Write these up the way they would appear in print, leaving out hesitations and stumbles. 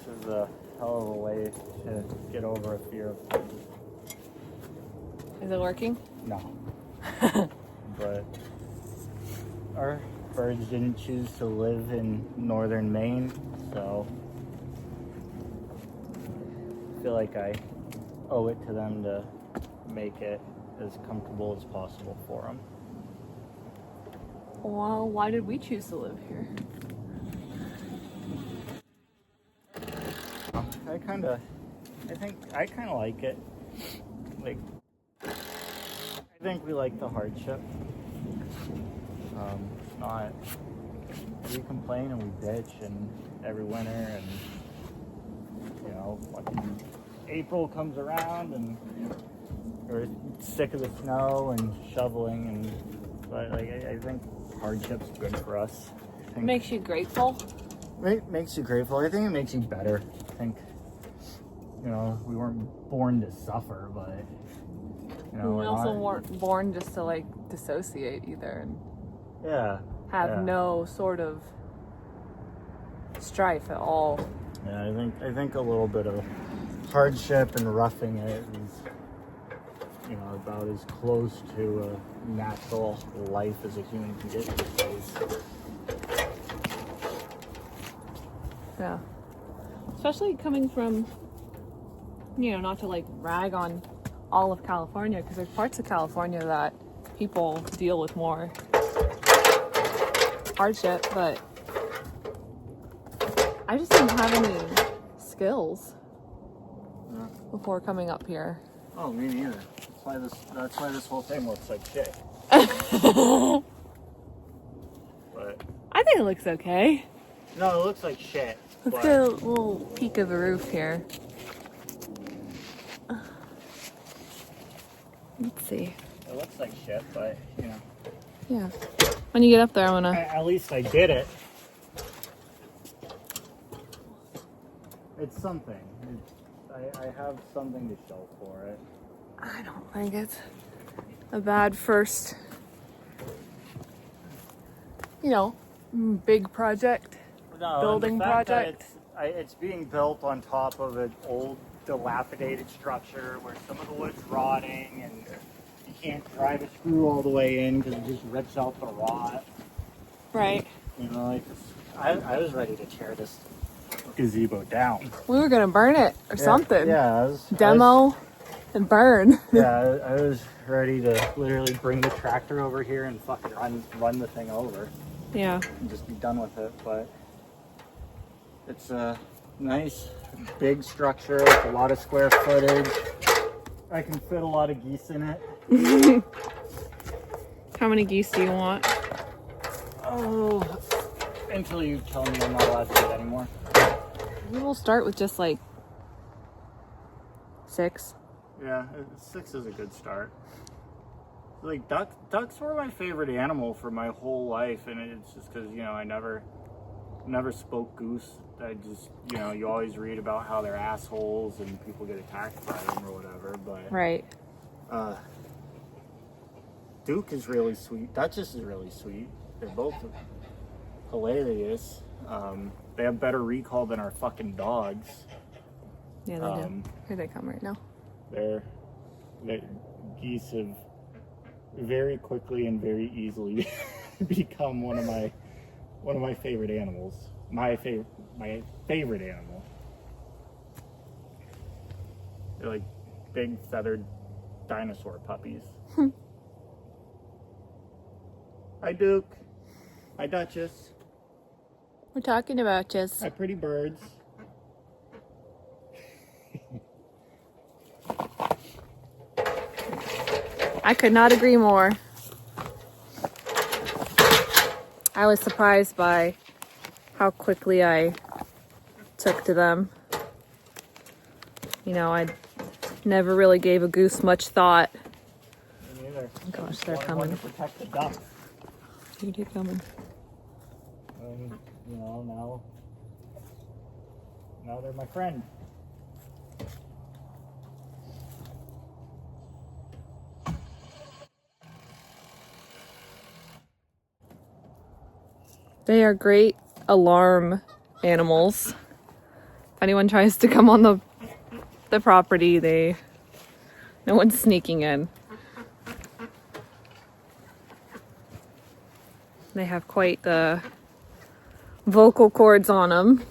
is a hell of a way to get over a fear of birds. Is it working? No. But our birds didn't choose to live in northern Maine, so I feel like I owe it to them to make it as comfortable as possible for them. Well, why did we choose to live here? I kind of like it. Like, I think we like the hardship. It's not, we complain and we bitch and every winter, and you know, fucking April comes around and we're sick of the snow and shoveling, and but like I think hardship's good for us. It makes you grateful. It makes you grateful. I think it makes you better. I think, you know, we weren't born to suffer, but you know, we also weren't born just to like dissociate either and have no sort of strife at all. Yeah, I think a little bit of hardship and roughing it is, you know, about as close to a natural life as a human can get these days. Yeah. Especially coming from, you know, not to like rag on all of California, because there's parts of California that people deal with more hardship, but I just didn't have any skills before coming up here. Oh, me neither. That's why this whole thing looks like shit. But I think it looks okay. no, it looks like shit. Let's get a little peek of the roof here. Let's see. It looks like shit, but you know. Yeah. When you get up there, I'm gonna. At least I did it. It's something. I have something to show for it. I don't think it's a bad first, you know, big project. No, building the fact that project. It's being built on top of an old, dilapidated structure where some of the wood's rotting and you can't drive a screw all the way in because it just rips out the rot. Right. You know, like I was ready to tear this gazebo down. We were gonna burn it or something. Yeah, Demo and burn. Yeah, I was ready to literally bring the tractor over here and fucking run the thing over. Yeah. And just be done with it, but it's a nice big structure with a lot of square footage. I can fit a lot of geese in it. How many geese do you want? Oh, until you tell me I'm not allowed to do it anymore. We will start with just like 6. Yeah, 6 is a good start. Like ducks were my favorite animal for my whole life, and it's just because, you know, I never spoke goose. I just, you know, you always read about how they're assholes and people get attacked by them or whatever, but Right. Duke is really sweet. Duchess is really sweet. They're both hilarious. They have better recall than our fucking dogs. Yeah, they do. Here they come right now. The geese have very quickly and very easily become one of my favorite animals. My favorite animal. They're like big feathered dinosaur puppies. Hi, Duke. Hi, Duchess. We're talking about just. Hi, pretty birds. I could not agree more. I was surprised by how quickly I took to them. You know, I never really gave a goose much thought. Me neither. Gosh, they're Wanted coming. to protect the ducks. They're coming. And, you know, now they're my friend. They are great alarm animals. If anyone tries to come on the property, no one's sneaking in. They have quite the vocal cords on them.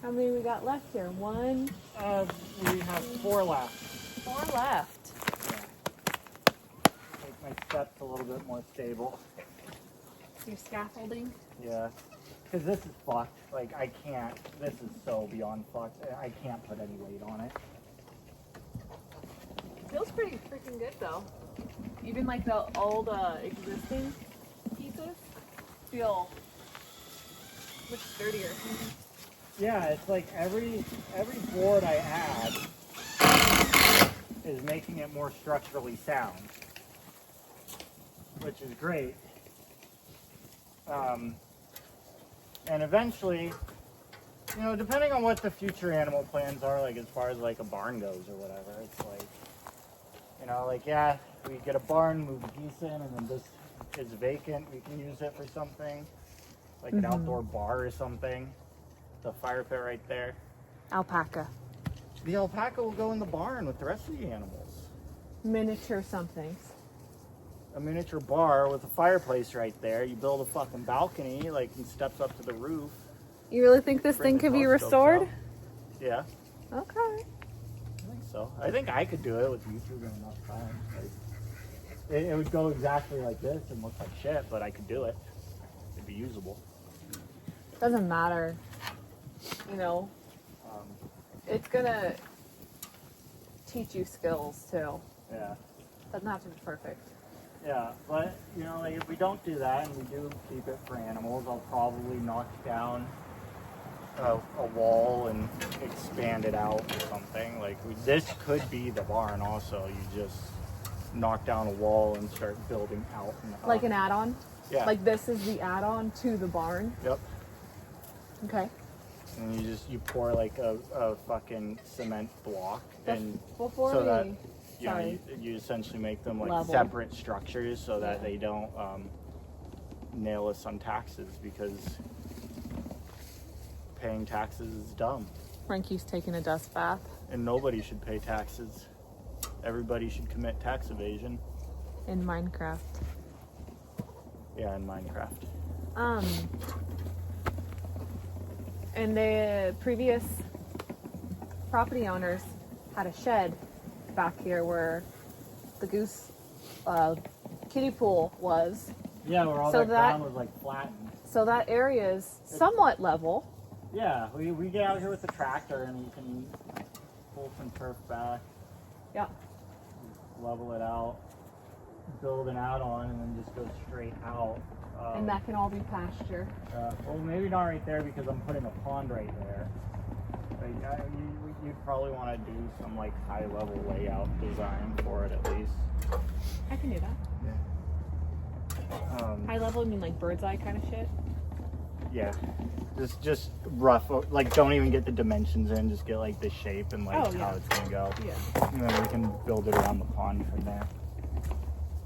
How many we got left here? One? We have 4 left. 4 left. Make my steps a little bit more stable. Your scaffolding? Yeah. Because this is fucked. Like, I can't. This is so beyond fucked. I can't put any weight on it. Feels pretty freaking good though. Even like the old existing pieces feel much sturdier. Yeah, it's like every board I add is making it more structurally sound, which is great. And eventually, you know, depending on what the future animal plans are, like as far as like a barn goes or whatever, it's like, you know, like, yeah, we get a barn, move the geese in, and then this is vacant. We can use it for something, like an outdoor bar or something. The fire pit right there. Alpaca. The alpaca will go in the barn with the rest of the animals. Miniature somethings. A miniature bar with a fireplace right there. You build a fucking balcony, like, and steps up to the roof. You really think this thing could be restored? Yeah. Okay. I think so. I think I could do it with YouTube in enough time. Like, it would go exactly like this and look like shit, but I could do it. It'd be usable. Doesn't matter. You know, it's gonna teach you skills too. Yeah. Doesn't have to be perfect. Yeah, but, you know, like, if we don't do that and we do keep it for animals, I'll probably knock down a wall and expand it out or something. Like, this could be the barn also. You just knock down a wall and start building out. Like an add-on? Yeah. Like this is the add-on to the barn? Yep. Okay. And you pour like a fucking cement block, and Before so we... that you know, Sorry. you essentially make them like Level. separate structures so that they don't nail us on taxes, because paying taxes is dumb. Frankie's taking a dust bath. And nobody should pay taxes. Everybody should commit tax evasion. In Minecraft. Yeah, in Minecraft. And the previous property owners had a shed back here where the goose kiddie pool was. Yeah, where all So that that- ground was like flattened. So that area is somewhat level. Yeah, we get out here with the tractor and we can pull some turf back, Yeah. level it out, build an add-on, and then just go straight out. And that can all be pasture. Well, maybe not right there because I'm putting a pond right there. Like, you'd probably want to do some like high-level layout design for it at least. I can do that. Yeah. High level, I mean like bird's eye kind of shit? Yeah. Just rough, like don't even get the dimensions in, just get like the shape and like how it's gonna go. Yeah. And then we can build it around the pond from there.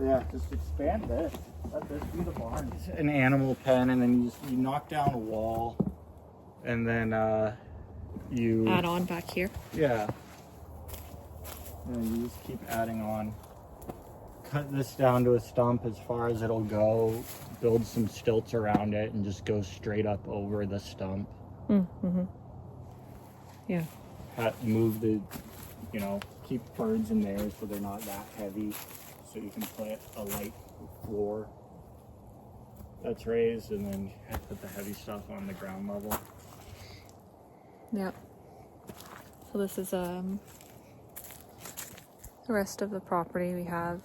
Yeah, just expand this. Let this be the barn. An animal pen, and then you knock down a wall, and then you Add on back here. Yeah. And then you just keep adding on. Cut this down to a stump as far as it'll go. Build some stilts around it, and just go straight up over the stump. Mm-hmm. Yeah. Move the, you know, keep birds in there so they're not that heavy. So you can put a light floor that's raised, and then put the heavy stuff on the ground level. Yep. So this is the rest of the property we have.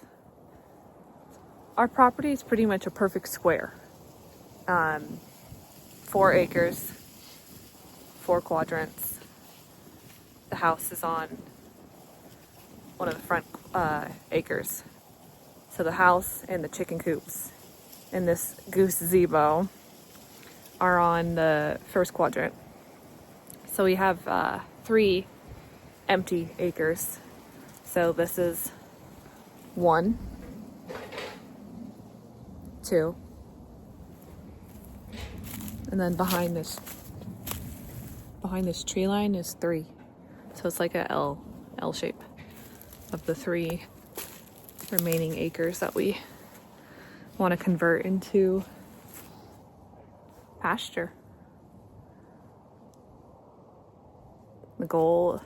Our property is pretty much a perfect square. 4 acres, 4 quadrants. The house is on one of the front acres. So the house and the chicken coops and this goose gazebo are on the first quadrant. So we have 3 empty acres. So this is 1, 2. And then behind this tree line is 3. So it's like a L shape of the 3 remaining acres that we want to convert into pasture. The goal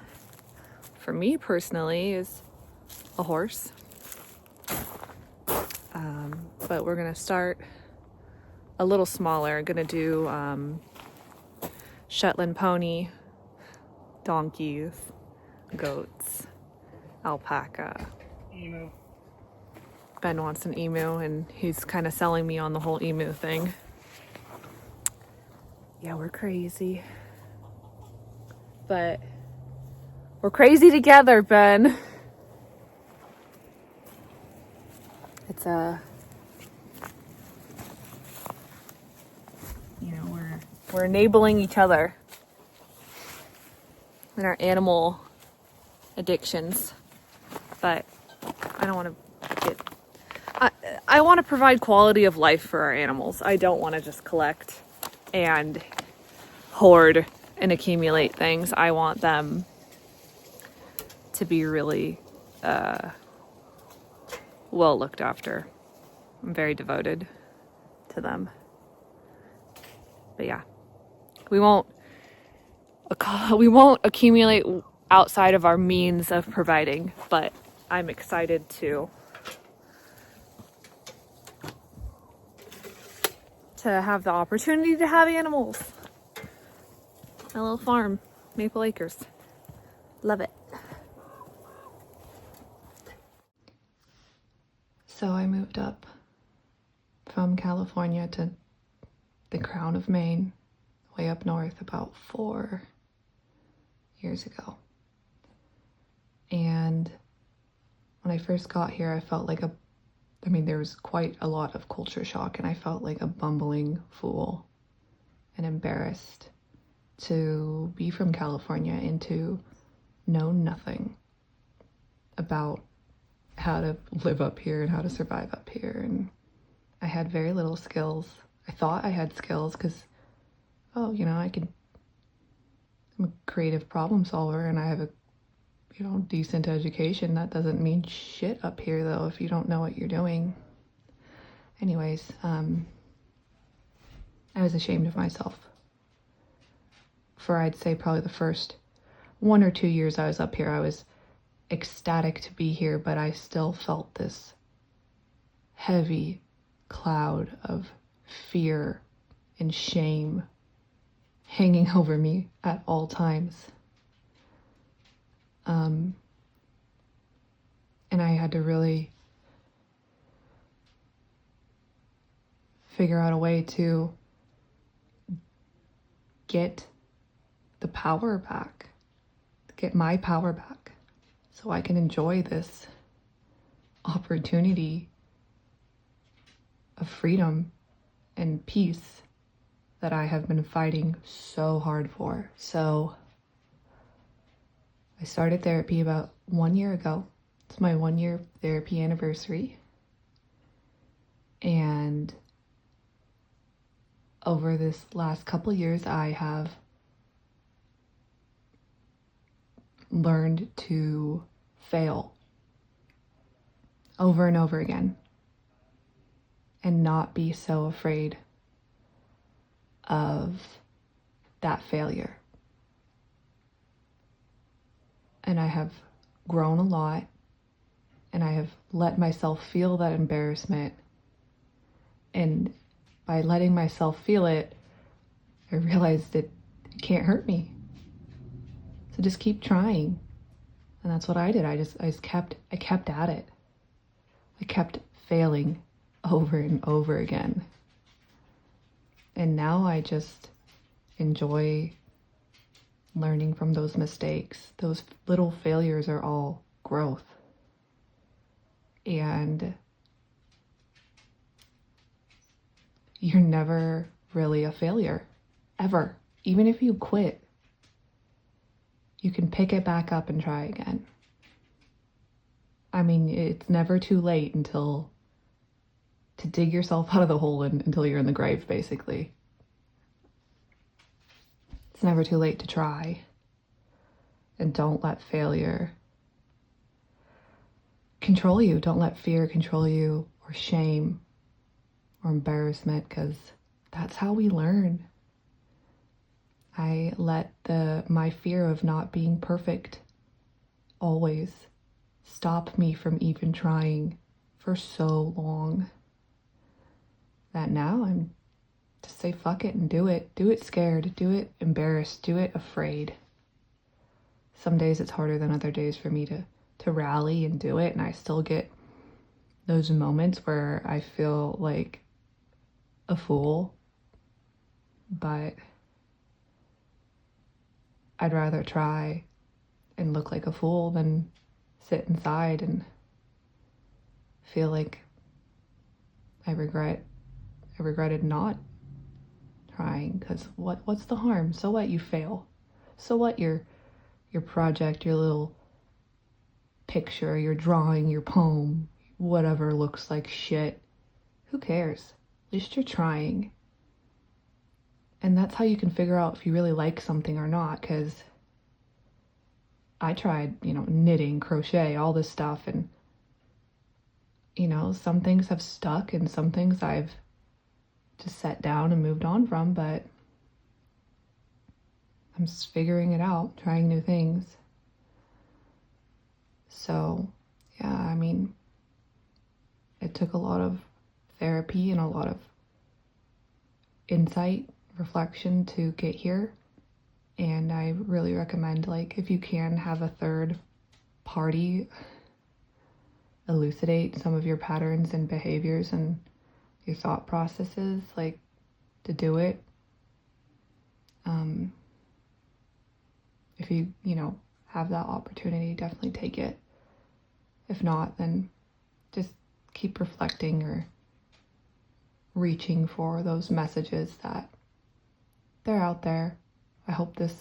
for me personally is a horse. But we're gonna start a little smaller. Gonna do Shetland pony, donkeys, goats, alpaca. Emu. Ben wants an emu, and he's kind of selling me on the whole emu thing. Yeah, we're crazy. But we're crazy together, Ben. It's we're enabling each other in our animal addictions. But I don't want to I want to provide quality of life for our animals. I don't want to just collect and hoard and accumulate things. I want them to be really well looked after. I'm very devoted to them. But yeah, we won't accumulate outside of our means of providing, but I'm excited to have the opportunity to have animals. My little farm, Maple Acres. Love it. So I moved up from California to the Crown of Maine, way up north, about 4 years ago. And when I first got here, I felt like there was quite a lot of culture shock, and I felt like a bumbling fool and embarrassed to be from California and to know nothing about how to live up here and how to survive up here. And I had very little skills. I thought I had skills because, I'm a creative problem solver and I have a, decent education. That doesn't mean shit up here though if you don't know what you're doing. Anyways, I was ashamed of myself for, I'd say, probably the first 1 or 2 years I was up here. I was ecstatic to be here, but I still felt this heavy cloud of fear and shame hanging over me at all times. And I had to really figure out a way to get the power back, get my power back, so I can enjoy this opportunity of freedom and peace that I have been fighting so hard for. So I started therapy about 1 year ago. It's my 1-year therapy anniversary. And over this last couple years, I have learned to fail over and over again and not be so afraid of that failure. And I have grown a lot, and I have let myself feel that embarrassment. And by letting myself feel it, I realized it can't hurt me. So just keep trying. And that's what I did. I kept at it. I kept failing over and over again. And now I just enjoy learning from those mistakes. Those little failures are all growth. And you're never really a failure, ever. Even if you quit, you can pick it back up and try again. It's never too late until to dig yourself out of the hole until you're in the grave, basically. It's never too late to try. And don't let failure control you. Don't let fear control you, or shame or embarrassment, because that's how we learn. I let my fear of not being perfect always stop me from even trying for so long, that now I'm just say fuck it and do it. Do it scared, do it embarrassed, do it afraid. Some days it's harder than other days for me to rally and do it, and I still get those moments where I feel like a fool, but I'd rather try and look like a fool than sit inside and feel like I regretted not trying, because what's the harm? So what, you fail? So what, your project, your little picture, your drawing, your poem, whatever looks like shit, who cares? At least you're trying. And that's how you can figure out if you really like something or not, because I tried, knitting, crochet, all this stuff, and some things have stuck and some things I've just set down and moved on from, but I'm just figuring it out, trying new things. So, yeah, I mean, it took a lot of therapy and a lot of insight, reflection to get here. And I really recommend, if you can have a third party elucidate some of your patterns and behaviors and your thought processes, to do it. If you, have that opportunity, definitely take it. If not, then just keep reflecting or reaching for those messages that they're out there. I hope this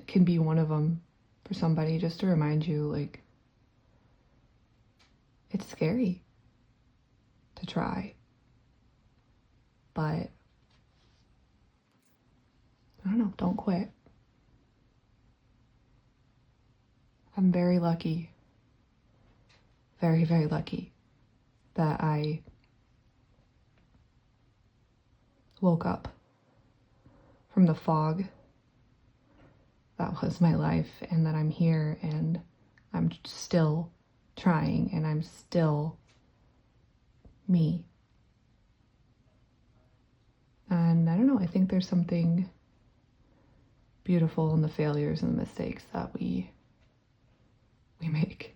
can be one of them for somebody, just to remind you, it's scary to try, but I don't know, don't quit. I'm very lucky, very, very lucky that I woke up from the fog that was my life, and that I'm here and I'm still trying and I'm still me. And I don't know, I think there's something beautiful in the failures and the mistakes that we make.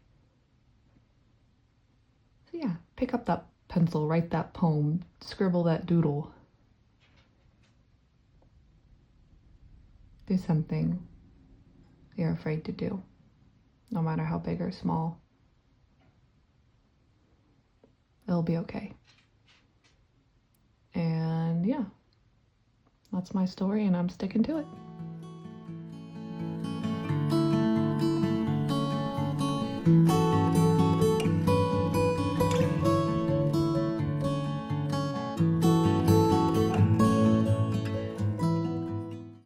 So yeah, pick up that pencil, write that poem, scribble that doodle. Do something you're afraid to do, no matter how big or small. It'll be okay. And yeah, that's my story, and I'm sticking to it.